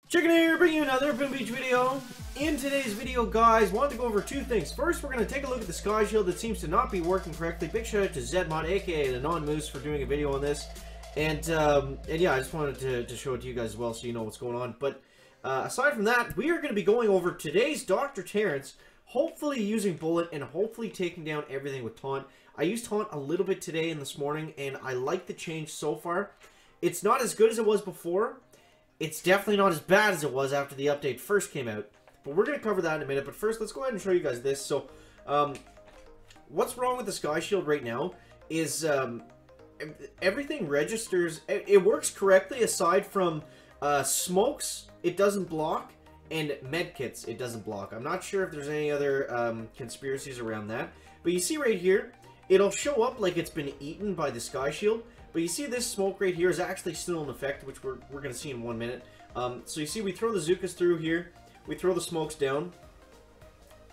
Chicken here, bringing you another Boom Beach video. In today's video, guys, wanted to go over two things. First, we're going to take a look at the Sky Shield that seems to not be working correctly. Big shout out to Zedmod, aka the Non-Moose, for doing a video on this. And yeah, I just wanted to show it to you guys as well so you know what's going on. But aside from that, we are going to be going over today's Dr. Terrence, hopefully using Bullet and hopefully taking down everything with Taunt. I used Taunt a little bit today and this morning, and I like the change so far. It's not as good as it was before. It's definitely not as bad as it was after the update first came out. But we're going to cover that in a minute. But first, let's go ahead and show you guys this. So, what's wrong with the Sky Shield right now is everything registers. It works correctly aside from smokes, it doesn't block, and medkits, it doesn't block. I'm not sure if there's any other conspiracies around that. But you see right here, it'll show up like it's been eaten by the Sky Shield. But you see this smoke right here is actually still in effect, which we're going to see in 1 minute. So you see we throw the Zookas through here, we throw the smokes down,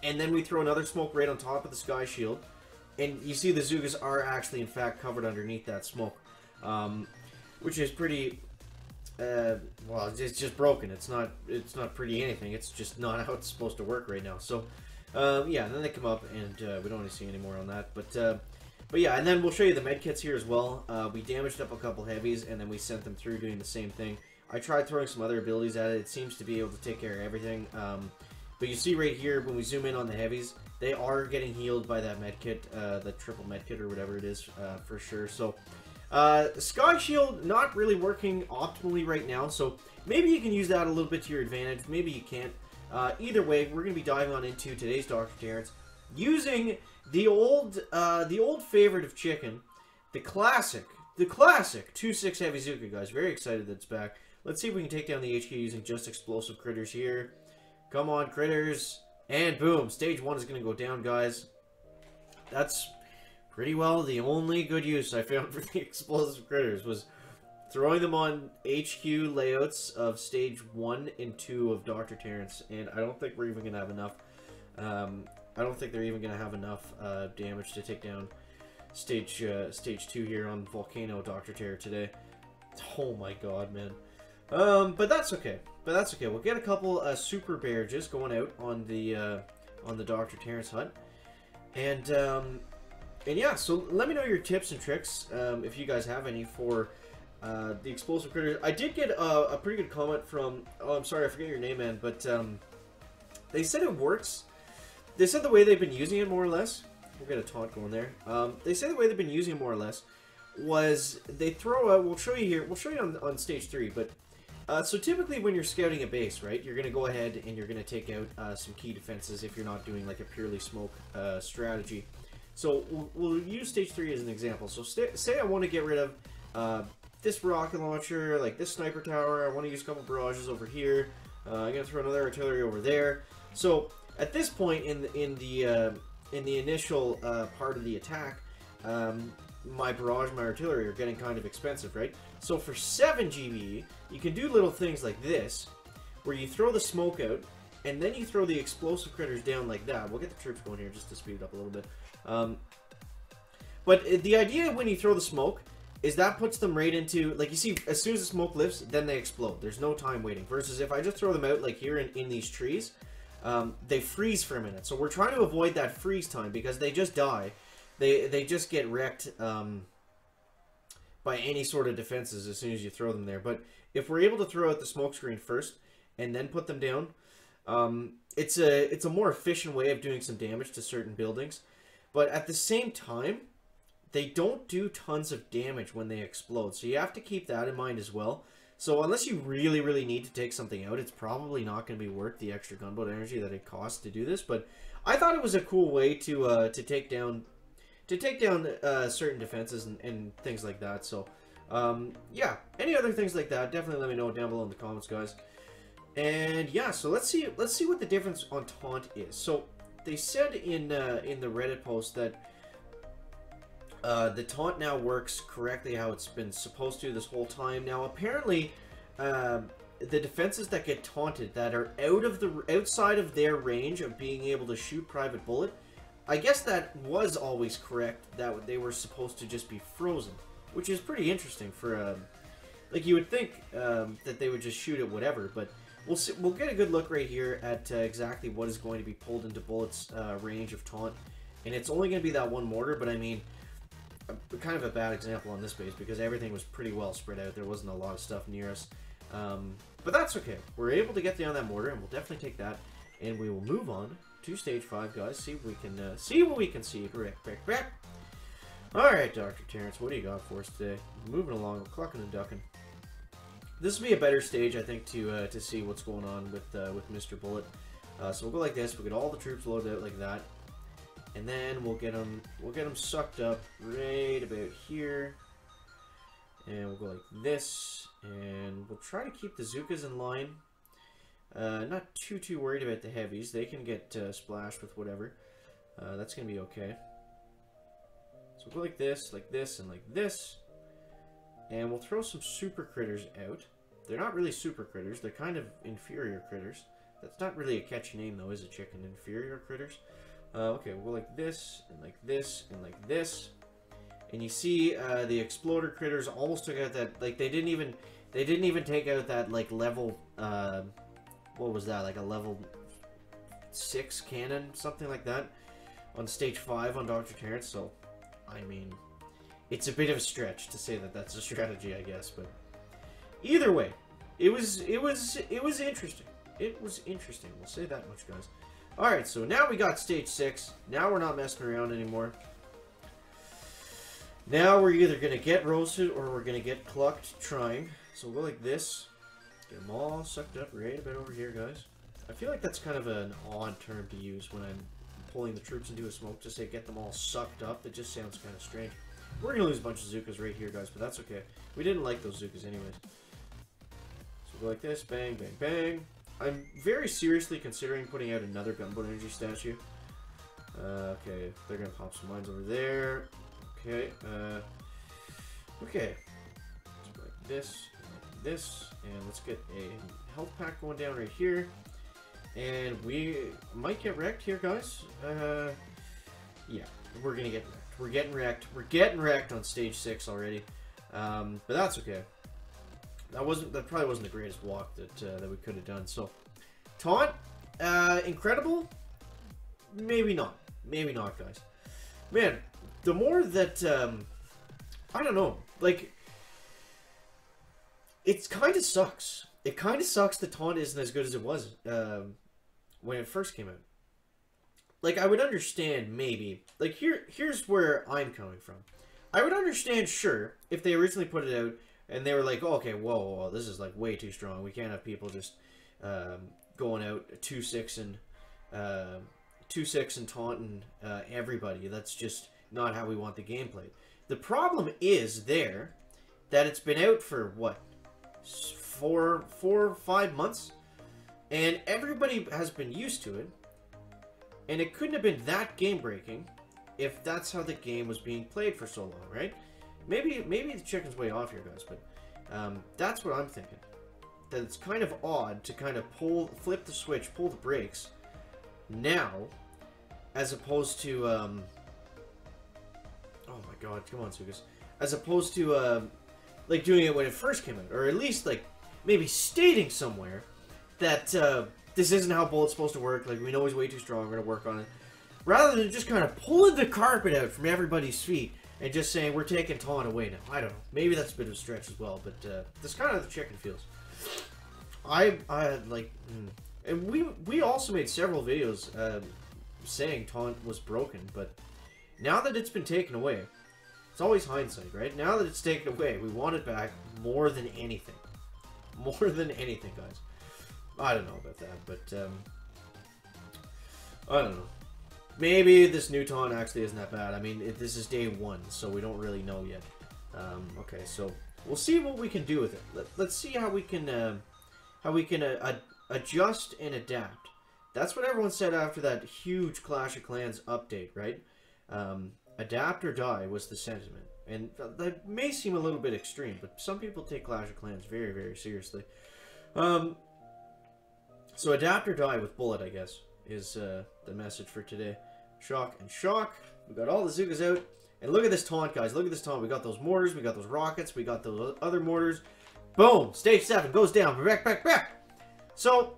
and then we throw another smoke right on top of the Sky Shield. And you see the Zookas are actually, in fact, covered underneath that smoke. Which is pretty, well, it's just broken. It's not pretty anything. It's just not how it's supposed to work right now. So, yeah, and then they come up, and we don't want to see any more on that. But yeah, and then we'll show you the medkits here as well. We damaged up a couple heavies, and then we sent them through doing the same thing. I tried throwing some other abilities at it. It seems to be able to take care of everything. But you see right here, when we zoom in on the heavies, they are getting healed by that medkit, the triple medkit or whatever it is, for sure. So, Sky Shield not really working optimally right now, so maybe you can use that a little bit to your advantage. Maybe you can't. Either way, we're going to be diving on into today's Dr. Terrence using the old favorite of chicken, the classic 2-6 Heavy Zooka, guys. Very excited that it's back. Let's see if we can take down the HQ using just explosive critters here. Come on, critters. And boom, stage 1 is going to go down, guys. That's pretty well the only good use I found for the explosive critters was throwing them on HQ layouts of stage 1 and 2 of Dr. Terrence. And I don't think we're even going to have enough. I don't think they're even going to have enough damage to take down stage 2 here on Volcano Dr. Terror today. Oh my god, man. But that's okay. We'll get a couple super bear just going out on the Dr. Terrence hunt. And yeah, so let me know your tips and tricks if you guys have any for the explosive critters. I did get a pretty good comment from, oh, I'm sorry, I forget your name, man, but they said it works. They said the way they've been using it, more or less, we'll get a taunt going there. They said the way they've been using it, more or less, was they throw out, we'll show you here, we'll show you on stage 3, but, so typically when you're scouting a base, right, you're going to go ahead and you're going to take out some key defenses if you're not doing like a purely smoke strategy. So we'll use stage 3 as an example. So say I want to get rid of this rocket launcher, like this sniper tower, I want to use a couple barrages over here, I'm going to throw another artillery over there. So at this point in the initial part of the attack, my barrage and my artillery are getting kind of expensive, right? So for 7 GBE, you can do little things like this, where you throw the smoke out, and then you throw the explosive critters down like that. We'll get the troops going here just to speed it up a little bit. But the idea when you throw the smoke is that puts them right into, like you see, as soon as the smoke lifts, then they explode. There's no time waiting. Versus if I just throw them out like here in these trees, they freeze for a minute. So we're trying to avoid that freeze time because they just die. They just get wrecked by any sort of defenses as soon as you throw them there. But if we're able to throw out the smoke screen first and then put them down, it's a more efficient way of doing some damage to certain buildings. But at the same time, they don't do tons of damage when they explode. So you have to keep that in mind as well. So unless you really, really need to take something out, it's probably not going to be worth the extra gunboat energy that it costs to do this. But I thought it was a cool way to take down certain defenses and things like that. So yeah, any other things like that, definitely let me know down below in the comments, guys. And yeah, so let's see what the difference on taunt is. So they said in the Reddit post that the taunt now works correctly how it's been supposed to this whole time. Now, apparently, the defenses that get taunted that are outside of their range of being able to shoot private bullet, I guess that was always correct, that they were supposed to just be frozen, which is pretty interesting for like you would think that they would just shoot at whatever, but we'll see, we'll get a good look right here at exactly what is going to be pulled into Bullet's range of taunt. And it's only going to be that one mortar, but I mean, kind of a bad example on this base because everything was pretty well spread out. There wasn't a lot of stuff near us. But that's okay. We're able to get down that mortar, and we'll definitely take that. And we will move on to stage 5, guys. See if we can see what we can see. Back. Alright, Dr. Terrence, what do you got for us today? Moving along, we're clucking and ducking. This will be a better stage, I think, to see what's going on with Mr. Bullet. So we'll go like this. We'll get all the troops loaded out like that. And then we'll get them sucked up right about here. And we'll go like this. And we'll try to keep the Zookas in line. Not too worried about the heavies. They can get splashed with whatever. That's going to be okay. So we'll go like this, and like this. And we'll throw some super critters out. They're not really super critters. They're kind of inferior critters. That's not really a catchy name, though, is it, chicken? Inferior critters? Okay, we'll go like this, and like this, and like this. And you see the exploder critters almost took out that, like, they didn't even take out that, like, level, what was that, like a level 6 cannon, something like that, on stage 5 on Dr. Terrence. So, I mean, it's a bit of a stretch to say that that's a strategy, I guess, but either way, it was interesting. It was interesting. We'll say that much, guys. All right, so now we got stage 6. Now we're not messing around anymore. Now we're either gonna get roasted or we're gonna get clucked trying. So we'll go like this. Get them all sucked up right a bit over here, guys. I feel like that's kind of an odd term to use when I'm pulling the troops into a smoke to say get them all sucked up. It just sounds kind of strange. We're going to lose a bunch of Zookas right here, guys, but that's okay. We didn't like those Zookas anyways. So we'll go like this. Bang, bang, bang. I'm very seriously considering putting out another Gunboat Energy statue. Okay, they're going to pop some mines over there. Okay, okay. So like this, and like this, and let's get a health pack going down right here. And we might get wrecked here, guys. Yeah, we're gonna get wrecked. We're getting wrecked. We're getting wrecked on stage 6 already. But that's okay. That probably wasn't the greatest walk that we could have done. So, taunt, incredible. Maybe not. Maybe not, guys. Man, the more that I don't know, like, it kind of sucks. It kind of sucks the taunt isn't as good as it was when it first came out. Like, I would understand, maybe. Like, here's where I'm coming from. I would understand, sure, if they originally put it out, and they were like, oh, okay, whoa, this is, like, way too strong. We can't have people just going out 2-6 and taunting everybody. That's just not how we want the game played. The problem is there that it's been out for, what, 4 or 5 months? And everybody has been used to it. And it couldn't have been that game-breaking if that's how the game was being played for so long, right? Maybe the chicken's way off here, guys, but that's what I'm thinking. That it's kind of odd to kind of flip the switch, pull the brakes now, as opposed to, oh my god, come on, Sugas. As opposed to, like, doing it when it first came out. Or at least, like, maybe stating somewhere that, this isn't how Bullet's supposed to work. Like, we know he's way too strong. We're going to work on it. Rather than just kind of pulling the carpet out from everybody's feet and just saying, we're taking taunt away now. I don't know. Maybe that's a bit of a stretch as well. But that's kind of how the chicken feels. I like... And we also made several videos saying taunt was broken. But now that it's been taken away, it's always hindsight, right? Now that it's taken away, we want it back more than anything. More than anything, guys. I don't know about that, but, I don't know. Maybe this new taunt actually isn't that bad. I mean, this is day 1, so we don't really know yet. Okay, so we'll see what we can do with it. Let's see how we can adjust and adapt. That's what everyone said after that huge Clash of Clans update, right? Adapt or die was the sentiment. And that may seem a little bit extreme, but some people take Clash of Clans very, very seriously. So adapt or die with Bullet, I guess, is the message for today. Shock and shock. We got all the Zookas out. And look at this taunt, guys. Look at this taunt. We got those mortars. We got those rockets. We got those other mortars. Boom! Stage 7 goes down. Back. So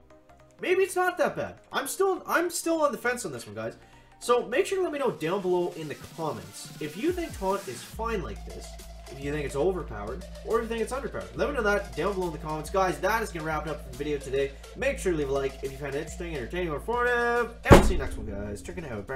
maybe it's not that bad. I'm still on the fence on this one, guys. So make sure to let me know down below in the comments if you think taunt is fine like this, if you think it's overpowered, or if you think it's underpowered. Let me know that down below in the comments. Guys, that is going to wrap it up for the video today. Make sure to leave a like if you found it interesting, entertaining, or informative. And we'll see you next one, guys. Check it out.